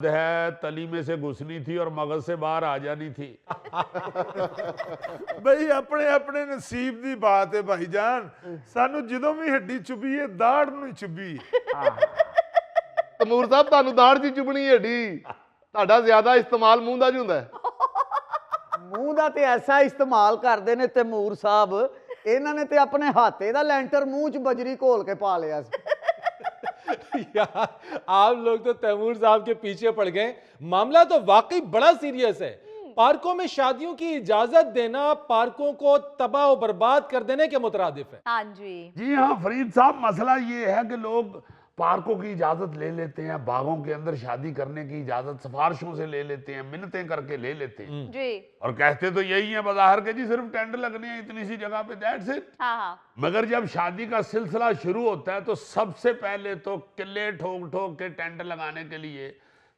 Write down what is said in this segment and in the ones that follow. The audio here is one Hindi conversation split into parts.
है तली में से घुसनी थी और मगज से बाहर आ जानी थी। ਬਈ ਆਪਣੇ ਆਪਣੇ ਨਸੀਬ ਦੀ ਬਾਤ ਹੈ ਭਾਈਜਾਨ। ਸਾਨੂੰ ਜਦੋਂ ਵੀ ਹੱਡੀ ਚੁਭੀ ਹੈ ਦਾੜ ਨੂੰ ਚੁਭੀ ਹੈ। ਤਮੂਰ ਸਾਹਿਬ ਤੁਹਾਨੂੰ ਦਾੜ ਦੀ ਚੁਬਣੀ ਢੀ ਤੁਹਾਡਾ ਜ਼ਿਆਦਾ ਇਸਤੇਮਾਲ ਮੂੰਹ ਦਾ ਜੀ ਹੁੰਦਾ ਮੂੰਹ ਦਾ ਤੇ ਐਸਾ ਇਸਤੇਮਾਲ ਕਰਦੇ ਨੇ ਤੈਮੂਰ ਸਾਹਿਬ, ਇਹਨਾਂ ਨੇ ਤੇ ਆਪਣੇ ਹਾਥੇ ਦਾ ਲੈਂਟਰ ਮੂੰਹ 'ਚ ਬਜਰੀ ਘੋਲ ਕੇ ਪਾ ਲਿਆ ਸੀ। यार आप लोग तो तैमूर साहब के पीछे पड़ गए। मामला तो वाकई बड़ा सीरियस है। पार्कों में शादियों की इजाजत देना पार्कों को तबाह और बर्बाद कर देने के मुतरादिफ है। हाँ जी जी हाँ फरीद साहब, मसला ये है कि लोग पार्कों की इजाजत ले लेते हैं, बागों के अंदर शादी करने की इजाजत सिफारिशों से ले लेते हैं, मिन्नतें करके ले लेते हैं जी और कहते तो यही है बज़ाहिर के जी सिर्फ टेंट लगने हैं इतनी सी जगह पे, दैट्स इट। हाँ हाँ मगर जब शादी का सिलसिला शुरू होता है तो सबसे पहले तो किले ठोक ठोक के टेंट लगाने के लिए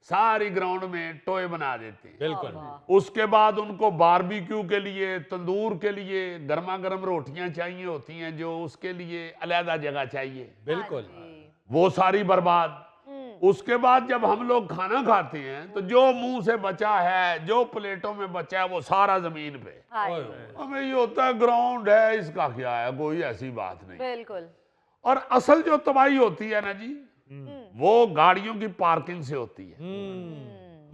सारी ग्राउंड में टोए बना देते हैं। बिल्कुल। उसके बाद उनको बारबेक्यू के लिए, तंदूर के लिए गर्मा गर्म रोटियां चाहिए होती हैं जो उसके लिए अलहदा जगह चाहिए, बिल्कुल। वो सारी बर्बाद। उसके बाद जब हम लोग खाना खाते हैं तो जो मुंह से बचा है, जो प्लेटों में बचा है, वो सारा जमीन पे। हमें ये होता है ग्राउंड है, इसका क्या है, कोई ऐसी बात नहीं। बिल्कुल। और असल जो तबाही होती है ना जी, वो गाड़ियों की पार्किंग से होती है।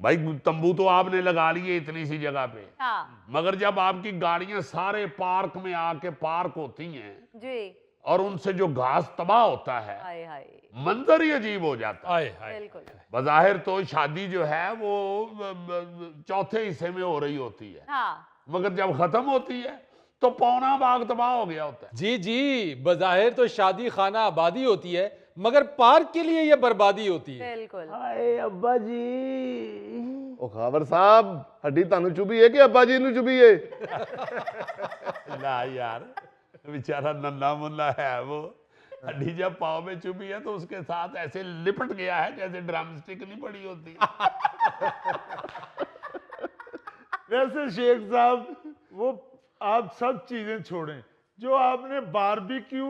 भाई तंबू तो आपने लगा लिए इतनी सी जगह पे, हाँ मगर जब आपकी गाड़ियां सारे पार्क में आके पार्क होती हैं जी और उनसे जो घास तबाह होता है, हाय हाय मंजर ही अजीब हो जाता है। आए हाय। बिल्कुल बज़ाहिर तो शादी जो है वो चौथे हिस्से में हो रही होती है, हाँ मगर जब खत्म होती है तो पौना बाग तबाह हो गया होता है। जी जी, बज़ाहिर तो शादी खाना आबादी होती है मगर पार्क के लिए यह बर्बादी होती है। बिल्कुल। ਹਾਏ ਅੱਬਾ ਜੀ, ਉਹ ਖਾਵਰ ਸਾਹਿਬ ਹੱਡੀ ਤੁਹਾਨੂੰ ਚੁਭੀ ਹੈ ਕਿ ਅੱਬਾ ਜੀ ਨੂੰ ਚੁਭੀ ਹੈ ना यार, बेचारा नन्ना मुन्ना है वो, हड्डी जब पाँव में चुभी है तो उसके साथ ऐसे लिपट गया है जैसे ड्रम स्टिक नहीं पड़ी होती। वैसे शेख साहब, वो आप सब चीजें छोड़ें, जो आपने बारबेक्यू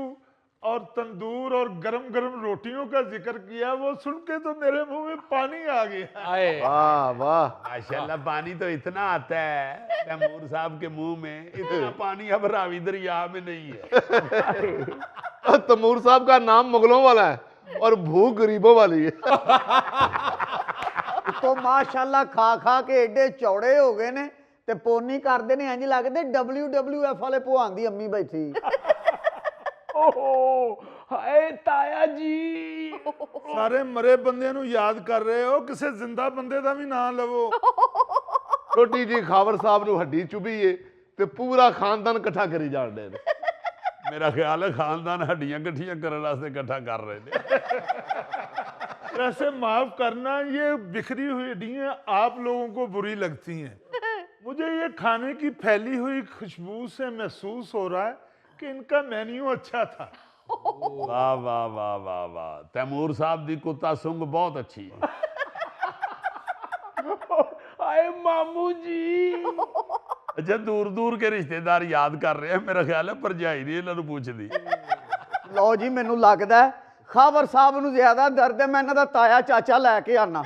और तंदूर और गरम गरम रोटियों का जिक्र किया, वो सुन के तो मेरे मुंह में पानी आ गया। आए। ਵਾਹ ਵਾਹ माशाल्लाह पानी तो इतना आता है तैमूर साहब के मुंह में, इतना पानी अब रावी दरिया में नहीं है। तमूर साहब का नाम मुगलों वाला है और भूख गरीबों वाली है तो माशाल्लाह खा खा के एडे चौड़े हो गए ने ते पोनी करदे ने, इंज लगदे WWF वाले भगवान दी अम्मी बैठी। ਹਾਏ ਤਾਇਆ ਜੀ, ਸਾਰੇ ਮਰੇ ਬੰਦਿਆਂ ਨੂੰ ਯਾਦ ਕਰ ਰਹੇ ਹੋ, ਕਿਸੇ ਜ਼ਿੰਦਾ ਬੰਦੇ ਦਾ ਵੀ ਨਾਂ ਲਵੋ। ਛੋਟੀ ਜੀ ਖਾਵਰ ਸਾਹਿਬ ਨੂੰ ਹੱਡੀ ਚੁਭੀ ਹੈ ਤੇ ਪੂਰਾ ਖਾਨਦਾਨ ਇਕੱਠਾ ਕਰੀ ਜਾਣ ਦੇ ਨੇ। मेरा ख्याल है खानदान हड्डियां गठियां करने वास्ते इकट्ठा कर रहे थे। वैसे माफ करना, ये बिखरी हुई हड्डियां आप लोगों को बुरी लगती हैं, मुझे ये खाने की फैली हुई खुशबू से महसूस हो रहा है कि इनका मेन्यू अच्छा था। वाह वाह वाह वाह वाह, तैमूर साहब दी कुत्ता सुंग बहुत अच्छी है। आए मामू जी, अच्छा दूर दूर के रिश्तेदार याद कर रहे हैं, मेरा ख्याल है भरजाई नहीं इन्होंने पूछदी। ਲਓ ਜੀ, ਮੈਨੂੰ ਲੱਗਦਾ ਹੈ ਖਾਵਰ ਸਾਹਿਬ ਨੂੰ ਜ਼ਿਆਦਾ ਦਰਦ ਹੈ, ਮੈਂ ਇਹਨਾਂ ਦਾ ਤਾਇਆ ਚਾਚਾ ਲੈ ਕੇ ਆਣਾ।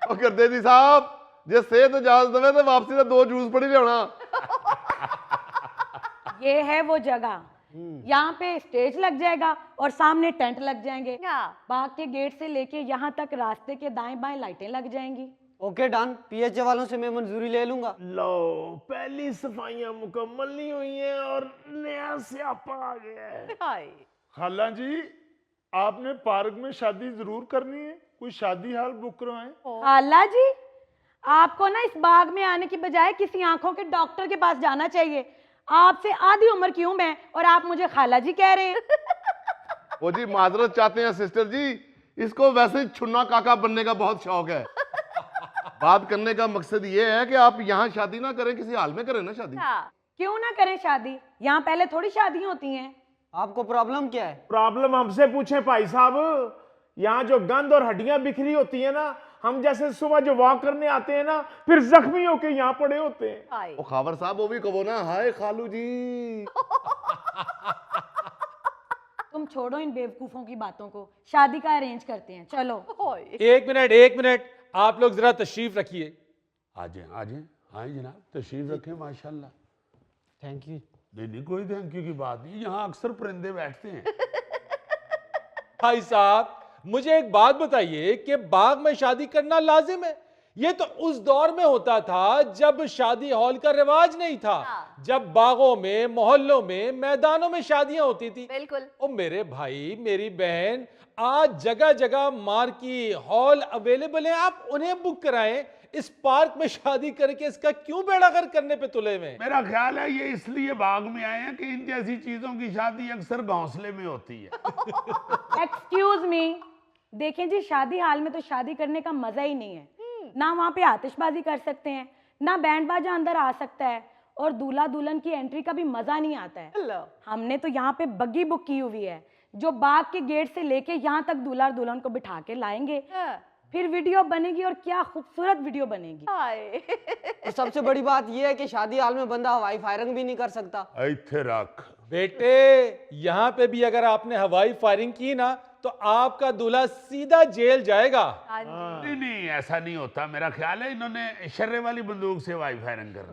ਉਹ ਕਰਦੇ ਜੀ ਸਾਹਿਬ, ਜੇ ਸਿਹਤ ਇਜਾਜ਼ਤ ਦੇਵੇ ਤੇ ਵਾਪਸੀ ਦਾ 2 ਜੂਸ ਪੜੀ ਲਿਆਉਣਾ। ये है वो जगह, यहाँ पे स्टेज लग जाएगा और सामने टेंट लग जाएंगे। हाँ बाग के गेट से लेके यहाँ तक रास्ते के दाएं बाएं लाइटें लग जाएंगी। ओके डन, PH वालों से मैं मंजूरी ले लूंगा। लो पहली सफाइयां मुकम्मल नहीं हुई हैं और नया स्यापा आ गया है। हाय खाला जी, आपने पार्क में शादी जरूर करनी है, कोई शादी हाल बुक करवाएं। खाला जी, आपको ना इस बाग में आने की बजाय किसी आंखों के डॉक्टर के पास जाना चाहिए। आपसे आधी उम्र की हूं मैं और आप मुझे खाला जी कह रहे हैं। वो जी माजरत चाहते हैं सिस्टर जी, इसको वैसे ही छुन्ना काका बनने का बहुत शौक है। बात करने का मकसद ये है कि आप यहाँ शादी ना करें, किसी हाल में करें ना शादी। हाँ क्यों ना करें शादी, यहाँ पहले थोड़ी शादी होती हैं। आपको प्रॉब्लम क्या है? प्रॉब्लम हमसे पूछे भाई साहब, यहाँ जो गंद और हड्डियां बिखरी होती है ना, हम जैसे सुबह जो वॉक करने आते हैं ना, फिर जख्मी होके यहाँ पड़े होते हैं। हाय वो खावर साहब वो भी कहो ना, हाय खालू जी। तुम छोड़ो इन बेवकूफों की बातों को, शादी का अरेंज करते हैं, चलो। हाय एक मिनट आप लोग जरा तशरीफ रखिए। आ जाए हाँ जनाब, तशरीफ रखें माशाल्लाह। Thank you. नहीं कोई थैंक यू की बात नहीं, यहाँ अक्सर परिंदे बैठते हैं। भाई साहब मुझे एक बात बताइए कि बाग में शादी करना लाजिम है? ये तो उस दौर में होता था जब शादी हॉल का रिवाज नहीं था। जब बागों में, मोहल्लों में, मैदानों में शादियां होती थी। बिल्कुल। ओ मेरे भाई, मेरी बहन, आज जगह जगह मार्की हॉल अवेलेबल है, आप उन्हें बुक कराएं। इस पार्क में शादी करके इसका क्यों बेड़ा गर्क करने पे तुले में? मेरा ख्याल है ये इसलिए बाग में आए हैं कि इन जैसी चीजों की शादी अक्सर घोंसले में होती है। एक्सक्यूज मी, देखें जी, शादी हाल में तो शादी करने का मजा ही नहीं है। ना वहाँ पे आतिशबाजी कर सकते हैं, ना बैंड बाजा अंदर आ सकता है, और दूल्हा दुल्हन की एंट्री का भी मजा नहीं आता है। हमने तो यहाँ पे बग्गी बुक की हुई है, जो बाग के गेट से लेके यहाँ तक दूल्हा और दुल्हन को बिठा के लाएंगे। फिर वीडियो बनेगी, और क्या खूबसूरत वीडियो बनेगी। और सबसे बड़ी बात यह है कि शादी हाल में बंदा हवाई फायरिंग भी नहीं कर सकता। इत्थे रख बेटे, यहाँ पे भी अगर आपने हवाई फायरिंग की ना तो आपका दूल्हा सीधा जेल जाएगा। नहीं ऐसा नहीं होता, मेरा ख्याल है इन्होंने शर्रे वाली बंदूक से वाई फायरिंग कर।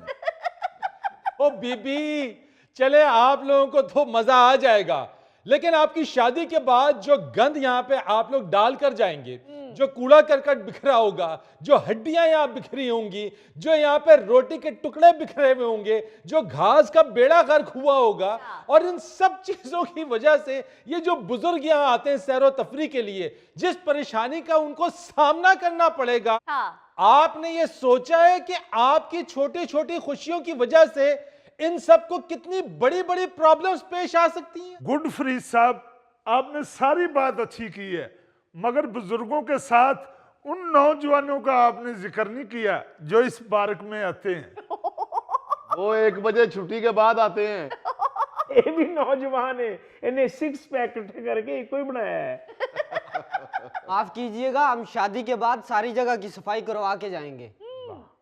ओ बीबी, चले आप लोगों को तो मजा आ जाएगा, लेकिन आपकी शादी के बाद जो गंद यहाँ पे आप लोग डाल कर जाएंगे, जो कूड़ा करकट बिखरा होगा, जो हड्डियां यहाँ बिखरी होंगी, जो यहाँ पे रोटी के टुकड़े बिखरे हुए होंगे, जो घास का बेड़ा गर्क हुआ होगा, और इन सब चीजों की वजह से ये जो बुजुर्ग यहाँ आते हैं सैरो तफरी के लिए, जिस परेशानी का उनको सामना करना पड़ेगा। आपने ये सोचा है कि आपकी छोटी छोटी खुशियों की वजह से इन सबको कितनी बड़ी बड़ी प्रॉब्लम्स पेश आ सकती हैं? गुड फरीद साहब, आपने सारी बात अच्छी की है, मगर बुजुर्गों के साथ उन नौजवानों का आपने जिक्र नहीं किया जो इस पार्क में आते हैं। वो 1 बजे छुट्टी के बाद आते हैं। ये भी नौजवान है, इन्हें 6 पैक करके एक ही बनाया है। माफ कीजिएगा, हम शादी के बाद सारी जगह की सफाई करवा के जाएंगे।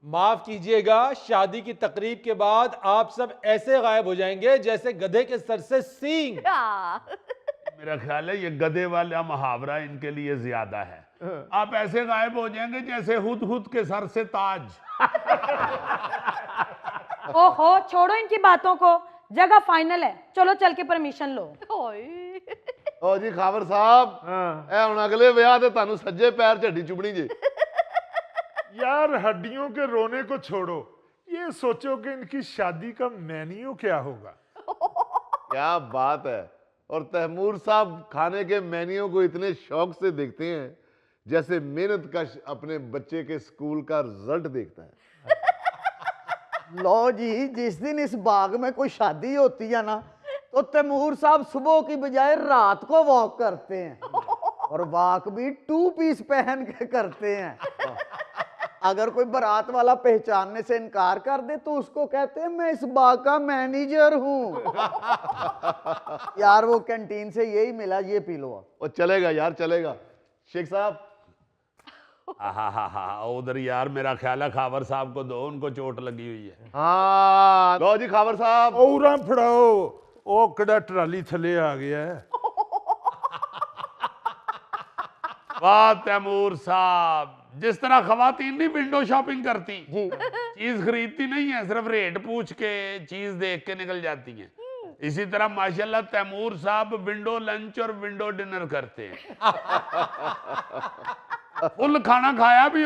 माफ कीजिएगा, शादी की तकरीब के बाद आप सब ऐसे गायब हो जाएंगे जैसे गधे के सर से सींग। मेरा ख्याल है ये गधे वाला मुहावरा इनके लिए ज्यादा है। आप ऐसे गायब हो जाएंगे जैसे हुद के सर से ताज। ओहो, छोड़ो इनकी बातों को, जगह फाइनल है, चलो चल के परमिशन लो। ओ जी खावर साहब, ए हुण अगले ब्याह ते तानू सज्जे पैर च हड्डी चुभनी जे। यार हड्डियों के रोने को छोड़ो, ये सोचो कि इनकी शादी का मेन्यू क्या होगा। क्या बात है। और तैमूर साहब खाने के मेन्यू को इतने शौक से देखते हैं जैसे मेहनत कश अपने बच्चे के स्कूल का रिजल्ट देखता है। लो जी, जिस दिन इस बाग में कोई शादी होती है ना, तो तैमूर साहब सुबह की बजाय रात को वॉक करते हैं, और वॉक भी 2 पीस पहन के करते हैं। अगर कोई बारात वाला पहचानने से इनकार कर दे तो उसको कहते हैं मैं इस बाग का मैनेजर हूं। यार वो कैंटीन से यही मिला, ये पी लो। और चलेगा यार, चलेगा। शेख साहब, उधर यार मेरा ख्याल है खावर साहब को दो, उनको चोट लगी हुई है। हाँ लो जी खावर साहब। औरा फड़ाओ, ओ कड़ा ट्राली थले आ गया है। वाह तैमूर साहब, जिस तरह खवातीन नहीं विंडो शॉपिंग करती, चीज खरीदती नहीं है, सिर्फ रेट पूछ के चीज देख के निकल जाती हैं, इसी तरह माशाल्लाह तैमूर साहब विंडो लंच और विंडो डिनर करते हैं। फुल खाना खाया भी